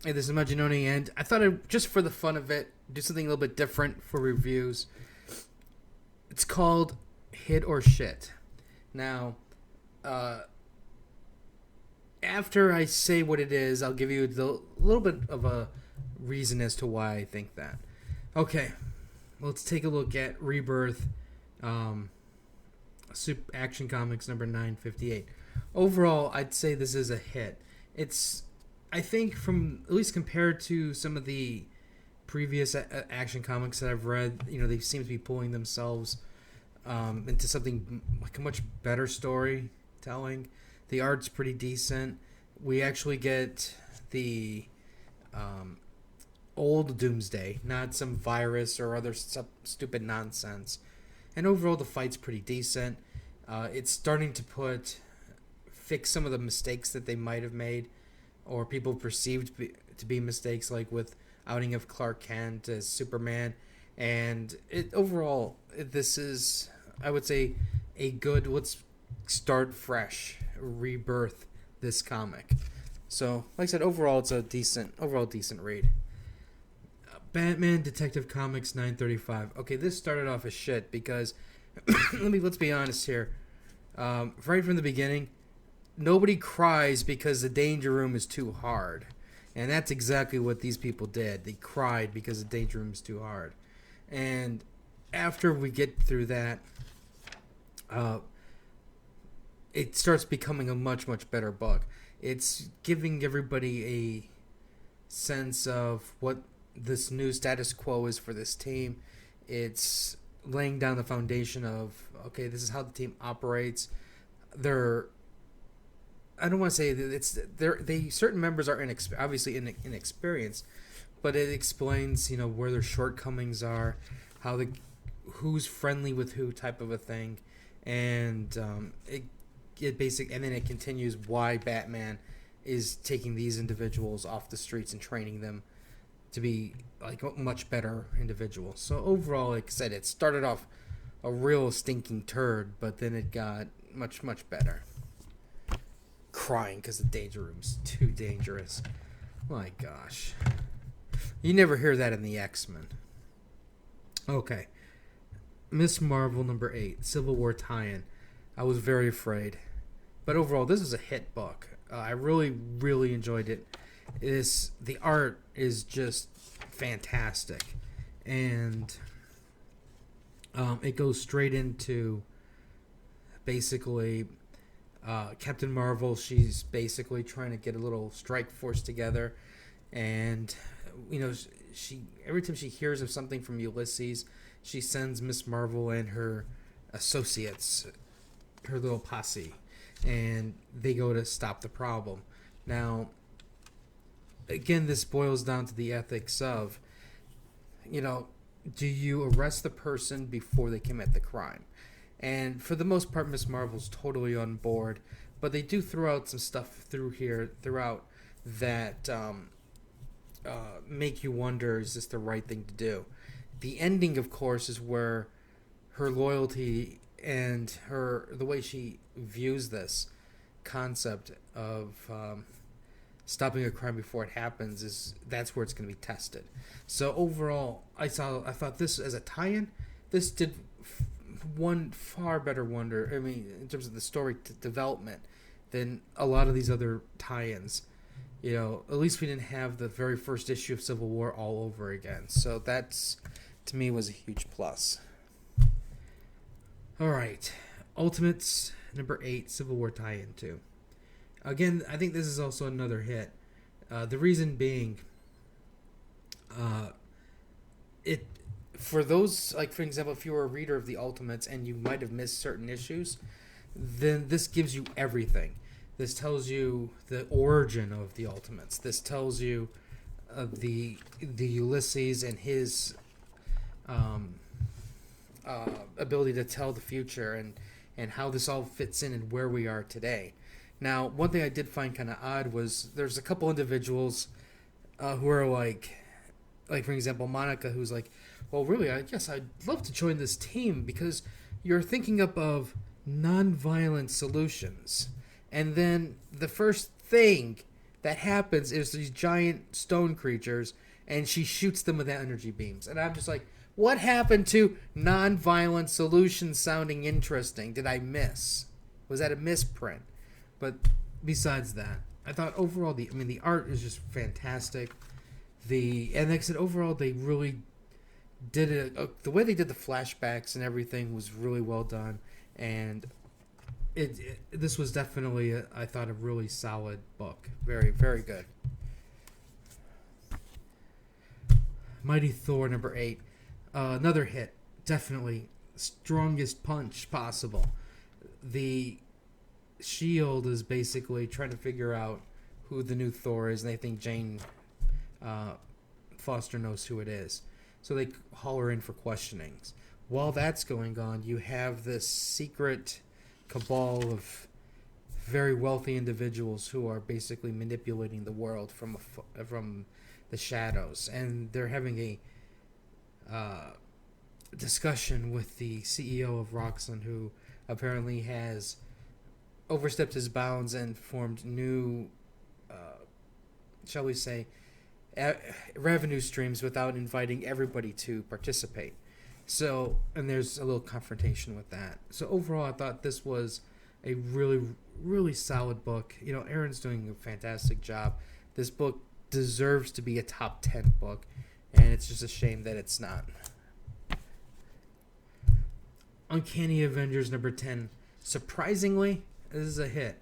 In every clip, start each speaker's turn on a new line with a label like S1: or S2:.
S1: Hey, this is Maginoni, and I thought I'd, just for the fun of it, do something a little bit different for reviews. It's called Hit or Shit. Now, uh, after I say what it is, I'll give you a little bit of a reason as to why I think that. Okay, let's take a look at Rebirth, um, Super Action Comics number 958. Overall, I'd say this is a hit. It's, I think, from at least compared to some of the previous Action Comics that I've read, they seem to be pulling themselves into something like a much better storytelling. The art's pretty decent. We actually get the um, old Doomsday, not some virus or other stupid nonsense. And overall, the fight's pretty decent. It's starting to fix some of the mistakes that they might have made, or people perceived to be mistakes, like with outing of Clark Kent as Superman. And overall, this is, I would say, a good, let's start fresh, rebirth this comic. So, like I said, overall, it's a decent read. Batman Detective Comics 935. Okay, this started off as shit because let's be honest here. Right from the beginning, nobody cries because the Danger Room is too hard, and that's exactly what these people did. They cried because the Danger Room is too hard, and after we get through that, it starts becoming a much better book. It's giving everybody a sense of what this new status quo is for this team. It's laying down the foundation of, okay, this is how the team operates. I don't want to say that certain members are obviously inexperienced, but it explains where their shortcomings are, who's friendly with who type of a thing, and and then it continues why Batman is taking these individuals off the streets and training them to be like much better individuals. So overall, like I said, it started off a real stinking turd, but then it got much better. Crying because the Danger Room's too dangerous. My gosh, you never hear that in the X-Men. Okay, Miss Marvel number 8, Civil War tie-in. I was very afraid, but overall, this is a hit book. I really enjoyed it. The art is just fantastic, and it goes straight into basically Captain Marvel. She's basically trying to get a little strike force together, and she every time she hears of something from Ulysses, she sends Miss Marvel and her associates, her little posse, and they go to stop the problem. Now, again, this boils down to the ethics of, do you arrest the person before they commit the crime? And for the most part, Miss Marvel's totally on board, but they do throw out some stuff throughout that make you wonder, is this the right thing to do? The ending, of course, is where her loyalty and the way she views this concept of stopping a crime before it happens, that's where it's going to be tested. So overall, I thought this as a tie-in, this did one far better wonder. I mean, in terms of the story development, than a lot of these other tie-ins. At least we didn't have the very first issue of Civil War all over again. So that's, to me, was a huge plus. All right, Ultimates number 8, Civil War tie-in 2. Again, I think this is also another hit. The reason being, it for those, like, for example, if you were a reader of the Ultimates and you might have missed certain issues, then this gives you everything. This tells you the origin of the Ultimates. This tells you the Ulysses and his ability to tell the future, and how this all fits in and where we are today. Now, one thing I did find kind of odd was there's a couple individuals who are like for example, Monica, who's like, well, really, I guess I'd love to join this team because you're thinking up of non-violent solutions. And then the first thing that happens is these giant stone creatures, and she shoots them with energy beams. And I'm just like, what happened to non-violent solutions sounding interesting? Did I miss? Was that a misprint? But besides that, I thought overall the art is just fantastic. And like I said, overall they really did it. The way they did the flashbacks and everything was really well done, and this was definitely I thought a really solid book. Very, very good. Mighty Thor #8, another hit. Definitely strongest punch possible. The Shield is basically trying to figure out who the new Thor is, and they think Jane Foster knows who it is. So they haul her in for questionings. While that's going on, you have this secret cabal of very wealthy individuals who are basically manipulating the world from the shadows, and they're having a discussion with the CEO of Roxxon, who apparently has overstepped his bounds and formed new, shall we say, revenue streams without inviting everybody to participate. So, and there's a little confrontation with that. So overall, I thought this was a really, really solid book. You know, Aaron's doing a fantastic job. This book deserves to be a top 10 book, and it's just a shame that it's not. Uncanny Avengers #10. Surprisingly, this is a hit.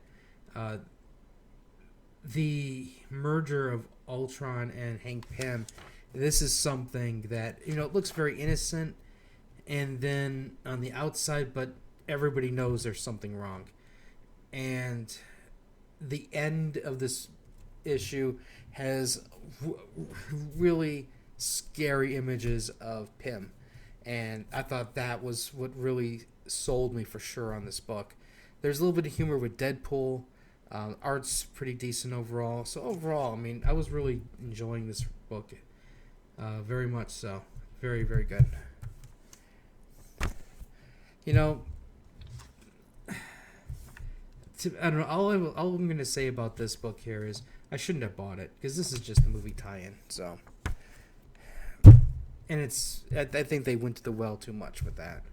S1: The merger of Ultron and Hank Pym, this is something that, you know, it looks very innocent and then on the outside, but everybody knows there's something wrong. And the end of this issue has really scary images of Pym, and I thought that was what really sold me for sure on this book. There's a little bit of humor with Deadpool. Art's pretty decent overall. So overall, I mean, I was really enjoying this book, very much so. Very, very good. You know, I don't know. All I'm going to say about this book here is I shouldn't have bought it, because this is just a movie tie-in. So, and I think they went to the well too much with that.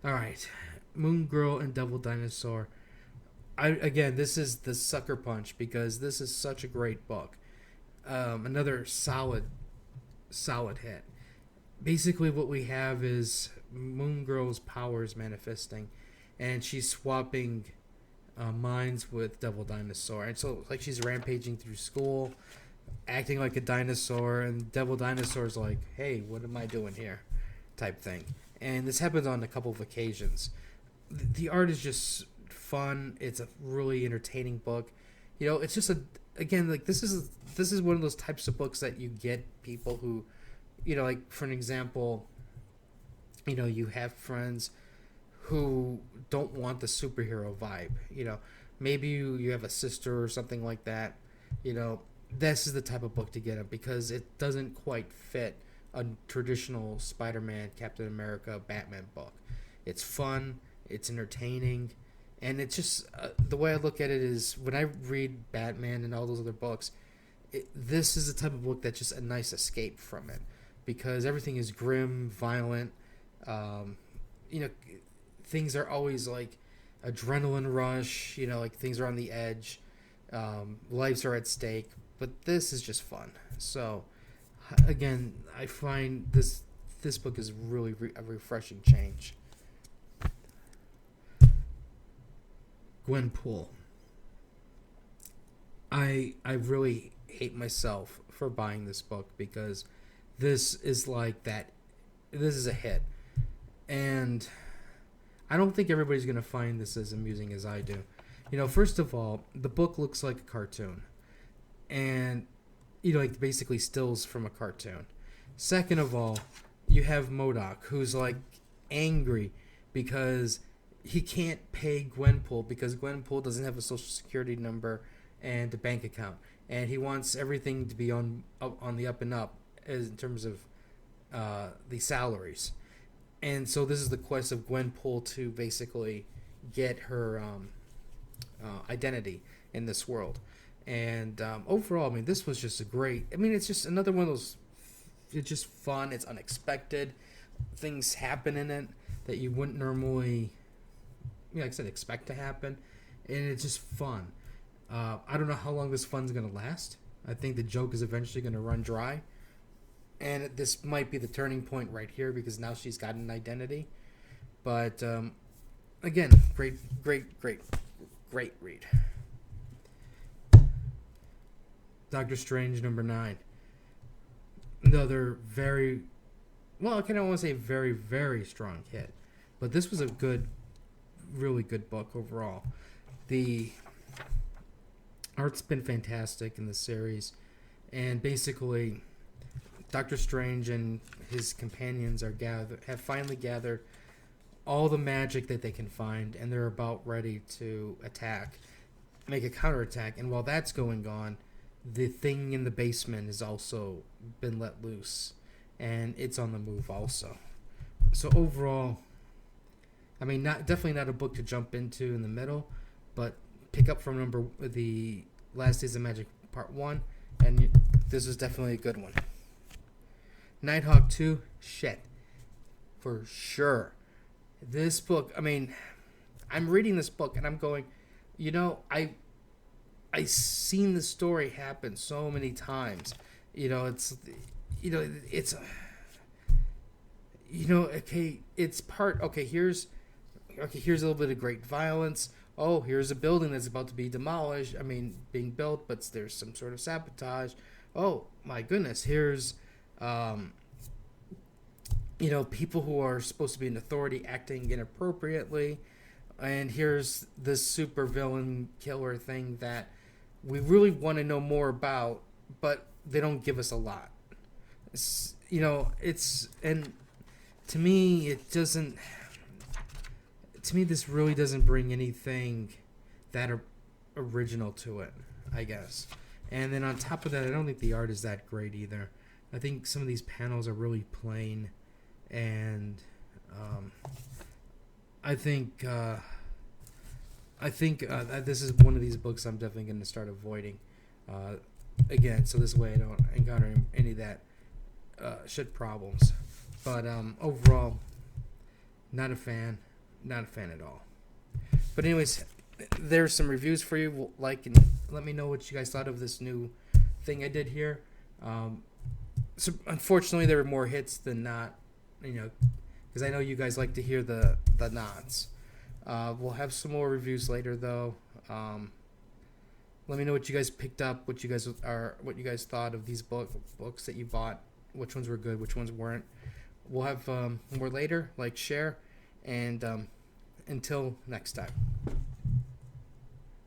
S1: All right, Moon Girl and Devil Dinosaur. Again, this is the sucker punch, because this is such a great book. Another solid hit. Basically, what we have is Moon Girl's powers manifesting, and she's swapping minds with Devil Dinosaur. And so, like, she's rampaging through school, acting like a dinosaur, and Devil Dinosaur's like, hey, what am I doing here? Type thing. And this happens on a couple of occasions. The art is just fun. It's a really entertaining book. You know, it's just this is one of those types of books that you get people who, you know, like, for an example, you know, you have friends who don't want the superhero vibe. You know, maybe you have a sister or something like that. You know, this is the type of book to get them, because it doesn't quite fit a traditional Spider-Man, Captain America, Batman book. It's fun, it's entertaining, and it's just the way I look at it is, when I read Batman and all those other books, this is the type of book that's just a nice escape from it, because everything is grim, violent. You know, things are always like adrenaline rush. You know, like, things are on the edge. Lives are at stake. But this is just fun. So, again, I find this book is really a refreshing change. Gwenpool. I really hate myself for buying this book, because this is like that. This is a hit. And I don't think everybody's going to find this as amusing as I do. You know, first of all, the book looks like a cartoon. And, you know, like, basically stills from a cartoon. Second of all, you have MODOK, who's, like, angry because he can't pay Gwenpool, because Gwenpool doesn't have a social security number and a bank account. And he wants everything to be on the up and up in terms of the salaries. And so this is the quest of Gwenpool to basically get her identity in this world. And overall, I mean, this was just a great. I mean, it's just another one of those. It's just fun. It's unexpected. Things happen in it that you wouldn't normally, like I said, expect to happen, and it's just fun. I don't know how long this fun's gonna last. I think the joke is eventually gonna run dry, and this might be the turning point right here because now she's got an identity. But again, great read. Doctor Strange #9. Another very, well, I kind of want to say very strong hit, but this was a good, really good book overall. The art's been fantastic in the series, and basically, Doctor Strange and his companions have finally gathered all the magic that they can find, and they're about ready to make a counterattack. And while that's going on, the thing in the basement has also been let loose, and it's on the move also. So overall, I mean, definitely not a book to jump into in the middle, but pick up from the Last Days of Magic Part 1, and this is definitely a good one. Nighthawk 2, shit. For sure. This book, I mean, I'm reading this book, and I'm going, I've seen the story happen so many times. Here's a little bit of great violence. Oh, here's a building that's about to be demolished. I mean, being built, but there's some sort of sabotage. Oh my goodness, here's people who are supposed to be in authority acting inappropriately, and here's this super villain killer thing that we really want to know more about, but they don't give us a lot. And to me, it doesn't. To me, this really doesn't bring anything that original to it, I guess. And then on top of that, I don't think the art is that great either. I think some of these panels are really plain, and I think this is one of these books I'm definitely going to start avoiding. Again, so this way I don't encounter any of that shit problems. But overall, not a fan at all. But anyways, there's some reviews for you. Like and let me know what you guys thought of this new thing I did here. So unfortunately, there were more hits than not, because I know you guys like to hear the nots. We'll have some more reviews later, though. Let me know what you guys picked up, what you guys thought of these books that you bought, which ones were good, which ones weren't. We'll have more later. Like, share, and until next time.